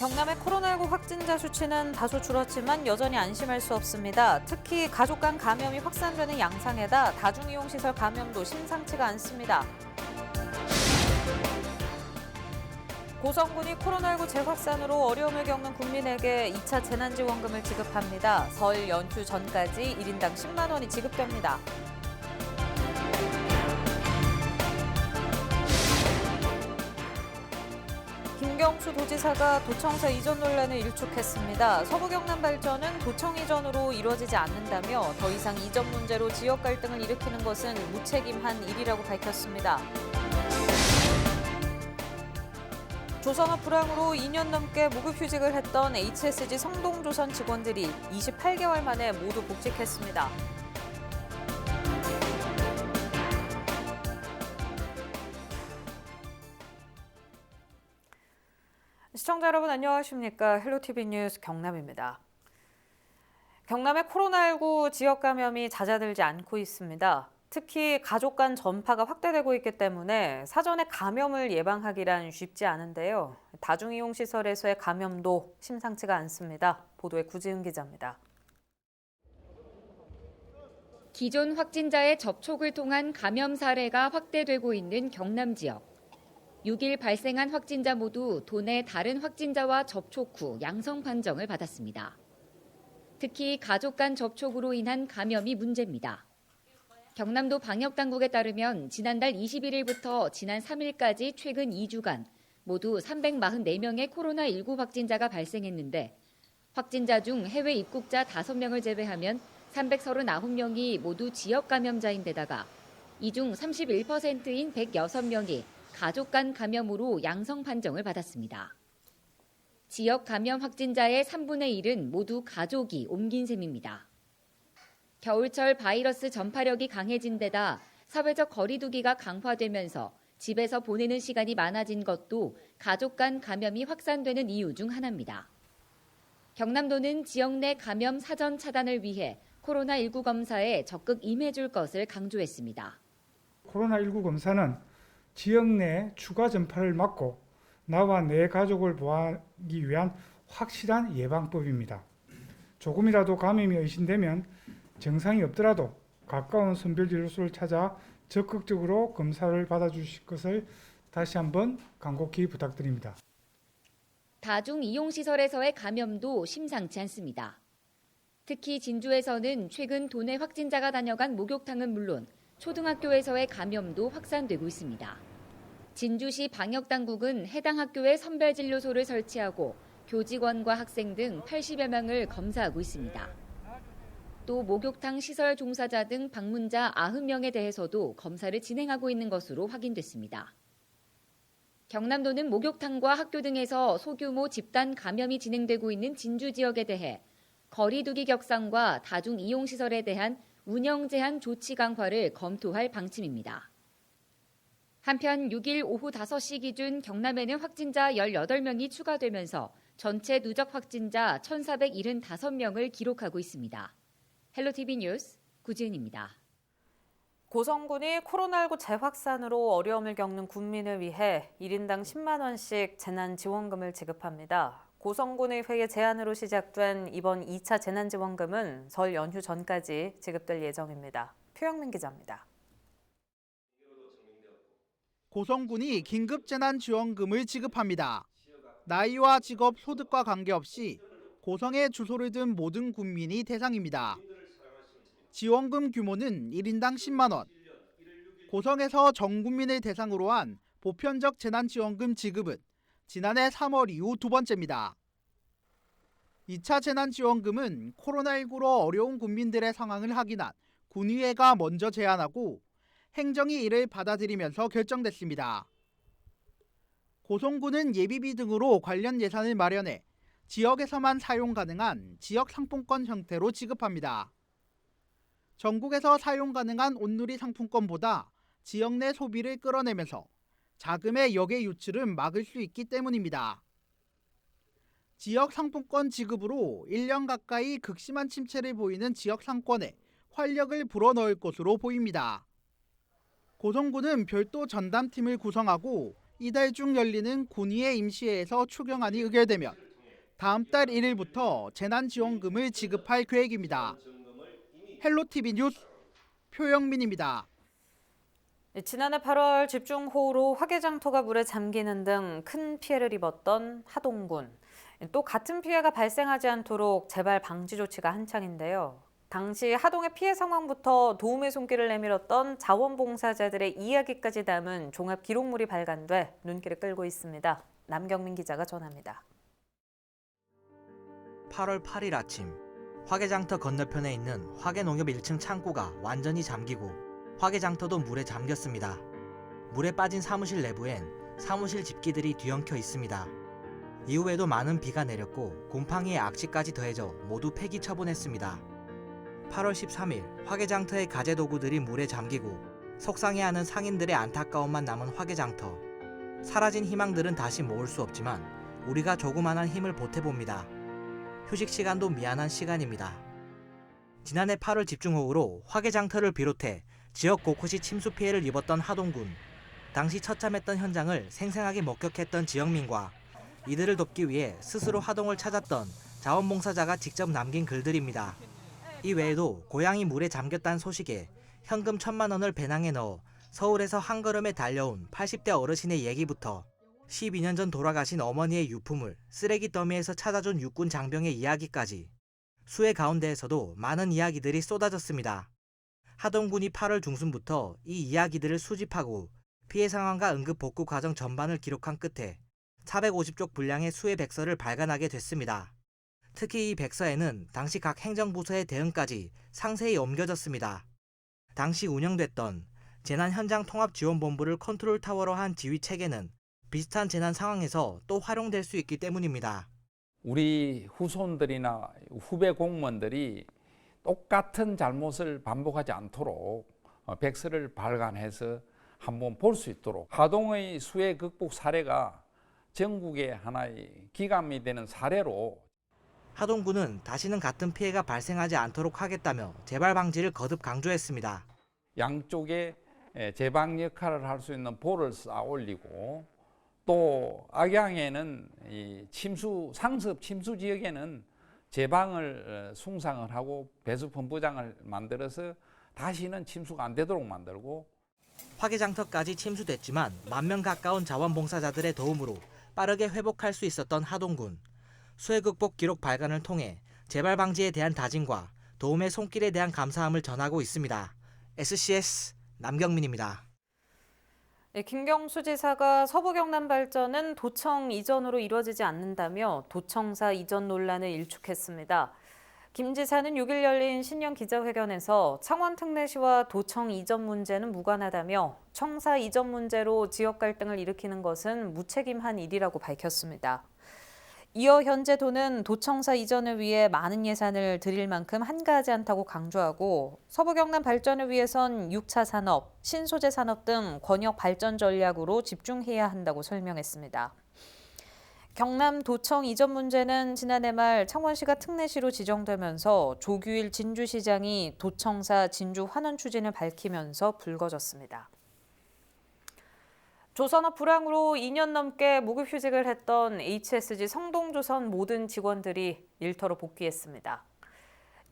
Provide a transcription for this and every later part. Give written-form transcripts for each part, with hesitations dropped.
경남의 코로나19 확진자 수치는 다소 줄었지만 여전히 안심할 수 없습니다. 특히 가족 간 감염이 확산되는 양상에다 다중이용시설 감염도 심상치가 않습니다. 고성군이 코로나19 재확산으로 어려움을 겪는 국민에게 2차 재난지원금을 지급합니다. 설 연휴 전까지 1인당 10만 원이 지급됩니다. 김경수 도지사가 도청사 이전 논란을 일축했습니다. 서부경남발전은 도청 이전으로 이루어지지 않는다며 더 이상 이전 문제로 지역 갈등을 일으키는 것은 무책임한 일이라고 밝혔습니다. 조선업 불황으로 2년 넘게 무급휴직을 했던 HSG 성동조선 직원들이 28개월 만에 모두 복직했습니다. 시청자 여러분 안녕하십니까? 헬로티비 뉴스 경남입니다. 경남의 코로나19 지역 감염이 잦아들지 않고 있습니다. 특히 가족 간 전파가 확대되고 있기 때문에 사전에 감염을 예방하기란 쉽지 않은데요. 다중이용시설에서의 감염도 심상치가 않습니다. 보도에 구지은 기자입니다. 기존 확진자의 접촉을 통한 감염 사례가 확대되고 있는 경남 지역. 6일 발생한 확진자 모두 도내 다른 확진자와 접촉 후 양성 판정을 받았습니다. 특히 가족 간 접촉으로 인한 감염이 문제입니다. 경남도 방역당국에 따르면 지난달 21일부터 지난 3일까지 최근 2주간 모두 344명의 코로나19 확진자가 발생했는데 확진자 중 해외 입국자 5명을 제외하면 339명이 모두 지역 감염자인데다가 이 중 31%인 106명이 가족 간 감염으로 양성 판정을 받았습니다. 지역 감염 확진자의 3분의 1은 모두 가족이 옮긴 셈입니다. 겨울철 바이러스 전파력이 강해진 데다 사회적 거리 두기가 강화되면서 집에서 보내는 시간이 많아진 것도 가족 간 감염이 확산되는 이유 중 하나입니다. 경남도는 지역 내 감염 사전 차단을 위해 코로나19 검사에 적극 임해줄 것을 강조했습니다. 코로나19 검사는 지역 내 추가 전파를 막고 나와 내 가족을 보호하기 위한 확실한 예방법입니다. 조금이라도 감염이 의심되면 증상이 없더라도 가까운 선별진료소를 찾아 적극적으로 검사를 받아주실 것을 다시 한번 간곡히 부탁드립니다. 다중이용시설에서의 감염도 심상치 않습니다. 특히 진주에서는 최근 도내 확진자가 다녀간 목욕탕은 물론 초등학교에서의 감염도 확산되고 있습니다. 진주시 방역당국은 해당 학교에 선별진료소를 설치하고 교직원과 학생 등 80여 명을 검사하고 있습니다. 또 목욕탕 시설 종사자 등 방문자 90명에 대해서도 검사를 진행하고 있는 것으로 확인됐습니다. 경남도는 목욕탕과 학교 등에서 소규모 집단 감염이 진행되고 있는 진주 지역에 대해 거리 두기 격상과 다중이용시설에 대한 운영 제한 조치 강화를 검토할 방침입니다. 한편 6일 오후 5시 기준 경남에는 확진자 18명이 추가되면서 전체 누적 확진자 1,475명을 기록하고 있습니다. 헬로티비 뉴스 구지은입니다. 고성군이 코로나19 재확산으로 어려움을 겪는 국민을 위해 1인당 10만 원씩 재난지원금을 지급합니다. 고성군의회 제안으로 시작된 이번 2차 재난지원금은 설 연휴 전까지 지급될 예정입니다. 표영민 기자입니다. 고성군이 긴급재난지원금을 지급합니다. 나이와 직업, 소득과 관계없이 고성에 주소를 둔 모든 국민이 대상입니다. 지원금 규모는 1인당 10만 원. 고성에서 전 국민을 대상으로 한 보편적 재난지원금 지급은 지난해 3월 이후 두 번째입니다. 2차 재난지원금은 코로나19로 어려운 국민들의 상황을 확인한 군의회가 먼저 제안하고 행정이 이를 받아들이면서 결정됐습니다. 고성군은 예비비 등으로 관련 예산을 마련해 지역에서만 사용 가능한 지역 상품권 형태로 지급합니다. 전국에서 사용 가능한 온누리 상품권보다 지역 내 소비를 끌어내면서 자금의 역의 유출은 막을 수 있기 때문입니다. 지역 상품권 지급으로 1년 가까이 극심한 침체를 보이는 지역 상권에 활력을 불어넣을 것으로 보입니다. 고성군은 별도 전담팀을 구성하고 이달 중 열리는 군의회 임시회에서 추경안이 의결되면 다음 달 1일부터 재난지원금을 지급할 계획입니다. 헬로티비 뉴스 표영민입니다. 지난해 8월 집중호우로 화개장터가 물에 잠기는 등 큰 피해를 입었던 하동군. 또 같은 피해가 발생하지 않도록 재발 방지 조치가 한창인데요. 당시 하동의 피해 상황부터 도움의 손길을 내밀었던 자원봉사자들의 이야기까지 담은 종합 기록물이 발간돼 눈길을 끌고 있습니다. 남경민 기자가 전합니다. 8월 8일 아침, 화개장터 건너편에 있는 화개농협 1층 창고가 완전히 잠기고 화개장터도 물에 잠겼습니다. 물에 빠진 사무실 내부엔 사무실 집기들이 뒤엉켜 있습니다. 이후에도 많은 비가 내렸고 곰팡이의 악취까지 더해져 모두 폐기 처분했습니다. 8월 13일 화개장터의 가재도구들이 물에 잠기고 속상해하는 상인들의 안타까움만 남은 화개장터. 사라진 희망들은 다시 모을 수 없지만 우리가 조그만한 힘을 보태봅니다. 휴식 시간도 미안한 시간입니다. 지난해 8월 집중호우로 화개장터를 비롯해 지역 곳곳이 침수 피해를 입었던 하동군. 당시 처참했던 현장을 생생하게 목격했던 지역민과 이들을 돕기 위해 스스로 하동을 찾았던 자원봉사자가 직접 남긴 글들입니다. 이 외에도 고향이 물에 잠겼다는 소식에 현금 1,000만 원을 배낭에 넣어 서울에서 한 걸음에 달려온 80대 어르신의 얘기부터 12년 전 돌아가신 어머니의 유품을 쓰레기 더미에서 찾아준 육군 장병의 이야기까지 수해 가운데에서도 많은 이야기들이 쏟아졌습니다. 하동군이 8월 중순부터 이 이야기들을 수집하고 피해 상황과 응급 복구 과정 전반을 기록한 끝에 450쪽 분량의 수해 백서를 발간하게 됐습니다. 특히 이 백서에는 당시 각 행정부서의 대응까지 상세히 옮겨졌습니다. 당시 운영됐던 재난현장통합지원본부를 컨트롤타워로 한 지휘 체계는 비슷한 재난 상황에서 또 활용될 수 있기 때문입니다. 우리 후손들이나 후배 공무원들이 똑같은 잘못을 반복하지 않도록 백서를 발간해서 한번 볼 수 있도록 하동의 수해 극복 사례가 전국의 하나의 기감이 되는 사례로 하동군은 다시는 같은 피해가 발생하지 않도록 하겠다며 재발 방지를 거듭 강조했습니다. 양쪽에 제방 역할을 할 수 있는 볼을 쌓아 올리고 또 악양에는 이 상습 침수 지역에는 제방을 숭상을 하고 배수 펌프장을 만들어서 다시는 침수가 안 되도록 만들고 화개장터까지 침수됐지만 10,000명 가까운 자원봉사자들의 도움으로 빠르게 회복할 수 있었던 하동군. 수해 극복 기록 발간을 통해 재발 방지에 대한 다짐과 도움의 손길에 대한 감사함을 전하고 있습니다. SCS 남경민입니다. 김경수 지사가 서부 경남 발전은 도청 이전으로 이뤄지지 않는다며 도청사 이전 논란을 일축했습니다. 김 지사는 6일 열린 신년 기자회견에서 창원 특례시와 도청 이전 문제는 무관하다며 청사 이전 문제로 지역 갈등을 일으키는 것은 무책임한 일이라고 밝혔습니다. 이어 현재 도는 도청사 이전을 위해 많은 예산을 들일 만큼 한가하지 않다고 강조하고 서부 경남 발전을 위해선 6차 산업, 신소재 산업 등 권역 발전 전략으로 집중해야 한다고 설명했습니다. 경남 도청 이전 문제는 지난해 말 창원시가 특례시로 지정되면서 조규일 진주시장이 도청사 진주 환원 추진을 밝히면서 불거졌습니다. 조선업 불황으로 2년 넘게 무급휴직을 했던 HSG 성동조선 모든 직원들이 일터로 복귀했습니다.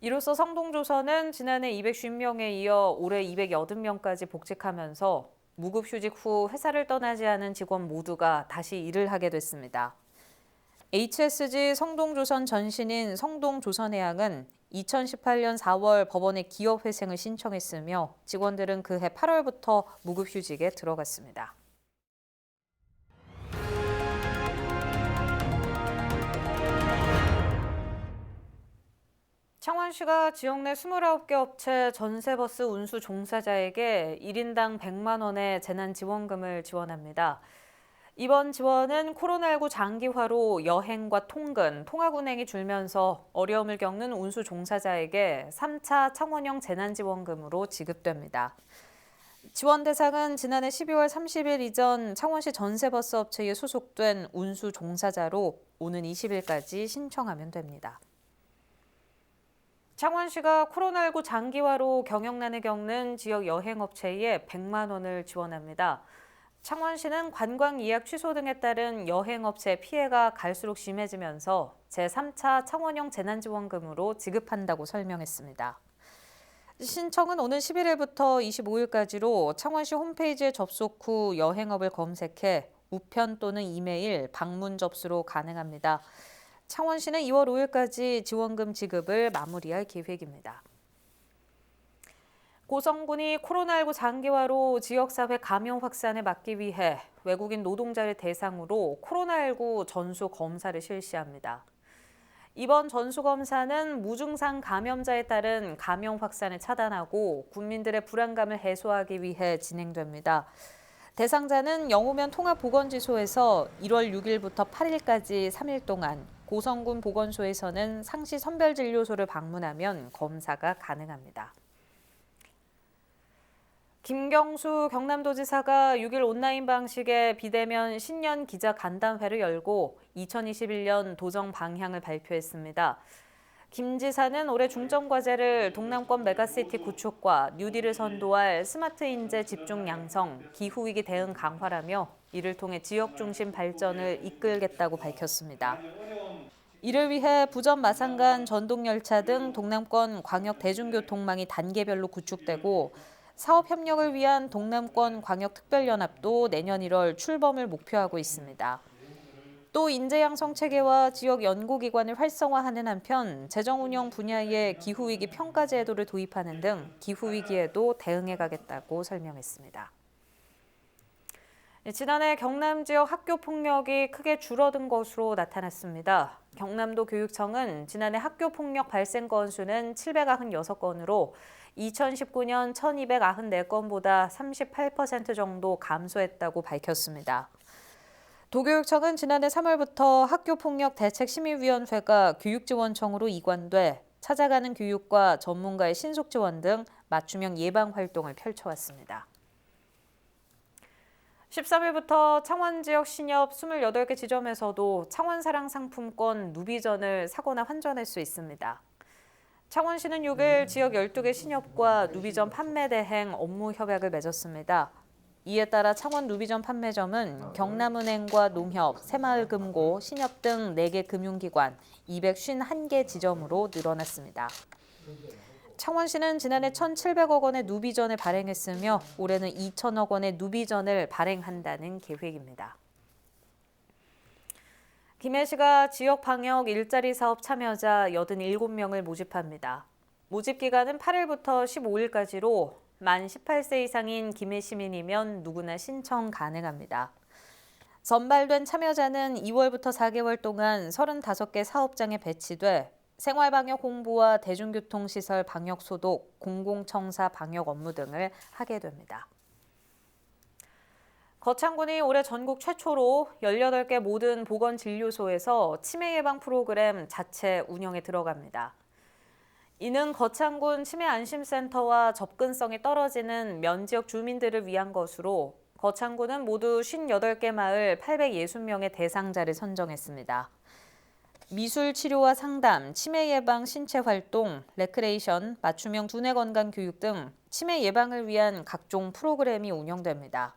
이로써 성동조선은 지난해 250명에 이어 올해 280명까지 복직하면서 무급휴직 후 회사를 떠나지 않은 직원 모두가 다시 일을 하게 됐습니다. HSG 성동조선 전신인 성동조선해양은 2018년 4월 법원에 기업회생을 신청했으며 직원들은 그해 8월부터 무급휴직에 들어갔습니다. 창원시가 지역 내 29개 업체 전세버스 운수 종사자에게 1인당 100만 원의 재난지원금을 지원합니다. 이번 지원은 코로나19 장기화로 여행과 통근, 통학운행이 줄면서 어려움을 겪는 운수 종사자에게 3차 창원형 재난지원금으로 지급됩니다. 지원 대상은 지난해 12월 30일 이전 창원시 전세버스 업체에 소속된 운수 종사자로 오는 20일까지 신청하면 됩니다. 창원시가 코로나19 장기화로 경영난을 겪는 지역 여행업체에 100만 원을 지원합니다. 창원시는 관광 예약 취소 등에 따른 여행업체 피해가 갈수록 심해지면서 제3차 창원형 재난지원금으로 지급한다고 설명했습니다. 신청은 오는 11일부터 25일까지로 창원시 홈페이지에 접속 후 여행업을 검색해 우편 또는 이메일, 방문 접수로 가능합니다. 창원시는 2월 5일까지 지원금 지급을 마무리할 계획입니다. 고성군이 코로나19 장기화로 지역사회 감염 확산을 막기 위해 외국인 노동자를 대상으로 코로나19 전수 검사를 실시합니다. 이번 전수검사는 무증상 감염자에 따른 감염 확산을 차단하고 국민들의 불안감을 해소하기 위해 진행됩니다. 대상자는 영우면 통합보건지소에서 1월 6일부터 8일까지 3일 동안, 고성군 보건소에서는 상시 선별진료소를 방문하면 검사가 가능합니다. 김경수 경남도지사가 6일 온라인 방식의 비대면 신년 기자 간담회를 열고 2021년 도정 방향을 발표했습니다. 김 지사는 올해 중점 과제를 동남권 메가시티 구축과 뉴딜을 선도할 스마트 인재 집중 양성, 기후위기 대응 강화라며 이를 통해 지역 중심 발전을 이끌겠다고 밝혔습니다. 이를 위해 부천 마산간 전동열차 등 동남권 광역 대중교통망이 단계별로 구축되고 사업 협력을 위한 동남권 광역특별연합도 내년 1월 출범을 목표하고 있습니다. 또 인재양성 체계와 지역 연구기관을 활성화하는 한편 재정 운영 분야의 기후위기 평가 제도를 도입하는 등 기후위기에도 대응해 가겠다고 설명했습니다. 지난해 경남 지역 학교 폭력이 크게 줄어든 것으로 나타났습니다. 경남도 교육청은 지난해 학교 폭력 발생 건수는 796건으로 2019년 1294건보다 38% 정도 감소했다고 밝혔습니다. 도교육청은 지난해 3월부터 학교폭력대책심의위원회가 교육지원청으로 이관돼 찾아가는 교육과 전문가의 신속 지원 등 맞춤형 예방 활동을 펼쳐왔습니다. 13일부터 창원 지역 신협 28개 지점에서도 창원사랑 상품권 누비전을 사거나 환전할 수 있습니다. 창원시는 6일 지역 12개 신협과 누비전 판매 대행 업무 협약을 맺었습니다. 이에 따라 창원 누비전 판매점은 경남은행과 농협, 새마을금고, 신협 등 4개 금융기관 251개 지점으로 늘어났습니다. 창원시는 지난해 1,700억 원의 누비전을 발행했으며 올해는 2천억 원의 누비전을 발행한다는 계획입니다. 김해시가 지역방역 일자리 사업 참여자 87명을 모집합니다. 모집 기간은 8일부터 15일까지로 만 18세 이상인 김해 시민이면 누구나 신청 가능합니다. 선발된 참여자는 2월부터 4개월 동안 35개 사업장에 배치돼 생활방역 홍보와 대중교통시설 방역 소독, 공공청사 방역 업무 등을 하게 됩니다. 거창군이 올해 전국 최초로 18개 모든 보건진료소에서 치매 예방 프로그램 자체 운영에 들어갑니다. 이는 거창군 치매안심센터와 접근성이 떨어지는 면지역 주민들을 위한 것으로 거창군은 모두 58개 마을 860명의 대상자를 선정했습니다. 미술 치료와 상담, 치매 예방 신체 활동, 레크레이션, 맞춤형 두뇌 건강 교육 등 치매 예방을 위한 각종 프로그램이 운영됩니다.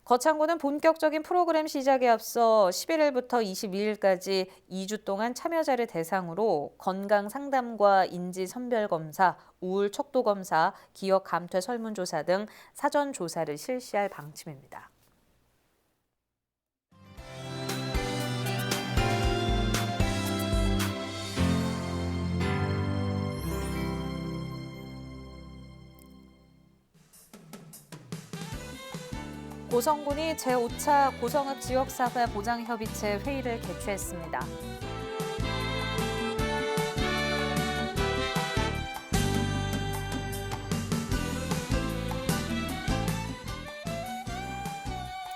거창군은 본격적인 프로그램 시작에 앞서 11일부터 22일까지 2주 동안 참여자를 대상으로 건강 상담과 인지 선별 검사, 우울 척도 검사, 기억 감퇴 설문조사 등 사전 조사를 실시할 방침입니다. 고성군이 제5차 고성읍 지역사회 보장협의체 회의를 개최했습니다.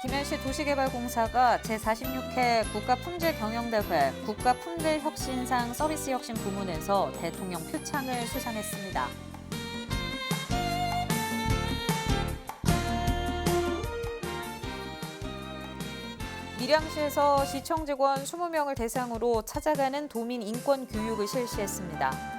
김해시 도시개발공사가 제46회 국가품질경영대회 국가품질혁신상 서비스혁신 부문에서 대통령 표창을 수상했습니다. 밀양시에서 시청 직원 20명을 대상으로 찾아가는 도민 인권 교육을 실시했습니다.